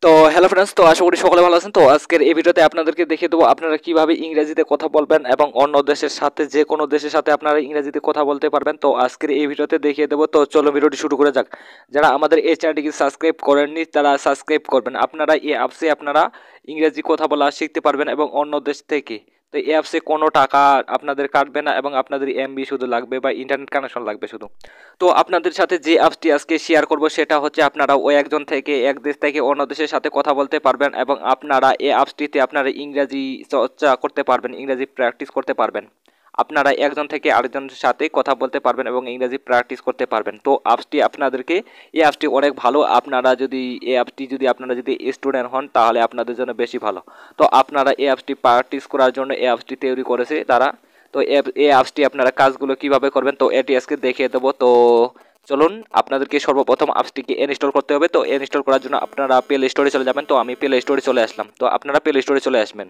তো hello friends, তো আশা করি সকলে ভালো আছেন। তো আজকের এই ভিডিওতে আপনাদেরকে দেখিয়ে দেবো আপনারা কিভাবে ইংরেজিতে কথা বলবেন এবং অন্য দেশের সাথে যে কোনো দেশের সাথে আপনারা ইংরেজিতে কথা বলতে পারবেন। তো আজকের এই ভিডিওতে দেখিয়ে দেবো। তো চলো ভিডিওটি শুরু করে যাক। যারা আমাদের এই চ্যানেলটিকে সাবস্ক্রাইব করেননি তারা সাবস্ক্রাইব করবেন। আপনারা এই অ্যাপসে আপনারা ইংরেজি কথা বলা শিখতে পারবেন এবং অন্য দেশ থেকে। তো এই অ্যাপসে কোনো টাকা আপনাদের কাটবে না এবং আপনাদের এমবি শুধু লাগবে বা ইন্টারনেট কানেকশন লাগবে শুধু। তো আপনাদের সাথে যে অ্যাপসটি আজকে শেয়ার করব সেটা হচ্ছে আপনারা ওই একজন থেকে এক দেশ থেকে অন্য দেশের সাথে কথা বলতে পারবেন এবং আপনারা এই অ্যাপসটিতে আপনারা ইংরেজি চর্চা করতে পারবেন, ইংরেজি প্র্যাকটিস করতে পারবেন। আপনারা একজন থেকে আরেকজনের সাথে কথা বলতে পারবেন এবং ইংরেজি প্র্যাকটিস করতে পারবেন। তো অ্যাপসটি আপনাদেরকে এই অ্যাপসটি অনেক ভালো। আপনারা যদি এই অ্যাপসটি যদি আপনারা যদি স্টুডেন্ট হন তাহলে আপনাদের জন্য বেশি ভালো। তো আপনারা এই অ্যাপসটি প্র্যাকটিস করার জন্য এই অ্যাপসটি তৈরি করেছে তারা। তো এই অ্যাপসটি আপনারা কাজগুলো কিভাবে করবেন তো এটি আজকে দেখিয়ে দেবো। তো চলুন, আপনাদেরকে সর্বপ্রথম অ্যাপসটিকে ইনস্টল করতে হবে। তো ইনস্টল করার জন্য আপনারা প্লে স্টোরে চলে যাবেন। তো আমি প্লে স্টোরে চলে আসলাম। তো আপনারা প্লে স্টোরে চলে আসবেন।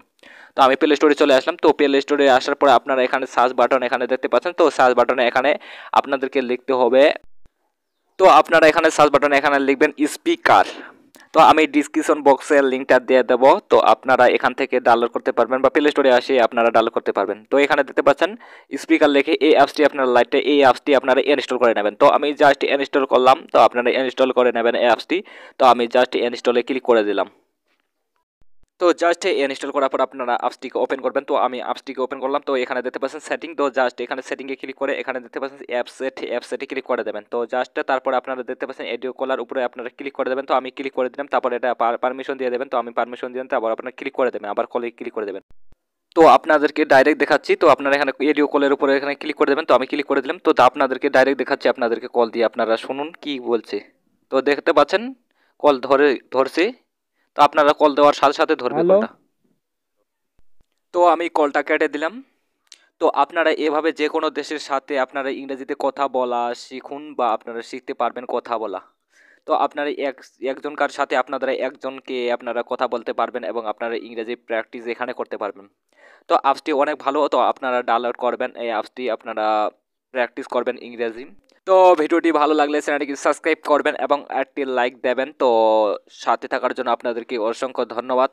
তো আমি প্লে স্টোরে চলে আসলাম। তো প্লে স্টোরে আসার পরে আপনারা এখানে সার্চ বাটন এখানে দেখতে পাচ্ছেন। তো সার্চ বাটনে এখানে আপনাদেরকে লিখতে হবে। তো আপনারা এখানে সার্চ বাটনে এখানে লিখবেন স্পিকার। তো আমি ডিসক্রিপশন বক্সের লিঙ্কটা দিয়ে দেবো। তো আপনারা এখান থেকে ডাউনলোড করতে পারবেন বা প্লে স্টোরে আসে আপনারা ডাউনলোড করতে পারবেন। তো এখানে দেখতে পাচ্ছেন স্পিকার লিখে এই অ্যাপসটি আপনার লাইটে এই অ্যাপসটি আপনারা ইনস্টল করে নেবেন। তো আমি জাস্ট ইনস্টল করলাম। তো আপনারা ইনস্টল করে নেবেন এই অ্যাপসটি। তো আমি জাস্ট ইনস্টলে ক্লিক করে দিলাম। তো জাস্ট ইনস্টল করার পর আপনারা অ্যাপসটিকে ওপেন করবেন। তো আমি অ্যাপসটিকে ওপেন করলাম। তো এখানে দেখতে পাচ্ছেন সেটিং। তো জাস্ট এখানে সেটিংয়ে ক্লিক করে এখানে দেখতে পাচ্ছেন অ্যাপসেটে ক্লিক করে দেবেন। তো জাস্ট তারপরে আপনারা দেখতে পাচ্ছেন অডিও কলার উপরে আপনারা ক্লিক করে দেবেন। তো আমি ক্লিক করে দিলাম। তারপরে এটা পারমিশন দিয়ে দেবেন। তো আমি পারমিশন দিলাম। তারপর আপনারা ক্লিক করে দেবেন, আবার কলে ক্লিক করে দেবেন। তো আপনাদেরকে ডাইরেক্ট দেখাচ্ছি। তো আপনারা এখানে অডিও কলের উপরে এখানে ক্লিক করে দেবেন। তো আমি ক্লিক করে দিলাম। তো আপনাদেরকে ডাইরেক্ট দেখাচ্ছি, আপনাদেরকে কল দিয়ে আপনারা শুনুন কি বলছে। তো দেখতে পাচ্ছেন কল ধরছে। তো আপনারা কল দেওয়ার সাথে সাথে ধরবে হ্যালো। কলটা। তো আমি কলটা কেটে দিলাম। তো আপনারা এভাবে যে কোনো দেশের সাথে আপনারা ইংরেজিতে কথা বলা শিখুন বা আপনারা শিখতে পারবেন কথা বলা। তো আপনারা একজনকার সাথে আপনারা একজনকে আপনারা কথা বলতে পারবেন এবং আপনারা ইংরেজি প্র্যাকটিস এখানে করতে পারবেন। তো অ্যাপসটি অনেক ভালো। তো আপনারা ডাউনলোড করবেন এই অ্যাপসটি, আপনারা প্র্যাকটিস করবেন ইংরেজি। তো ভিডিওটি ভালো লাগলে চ্যানেলটিকে সাবস্ক্রাইব করবেন এবং একটি লাইক দেবেন। তো সাথে থাকার জন্য আপনাদেরকে অসংখ্য ধন্যবাদ।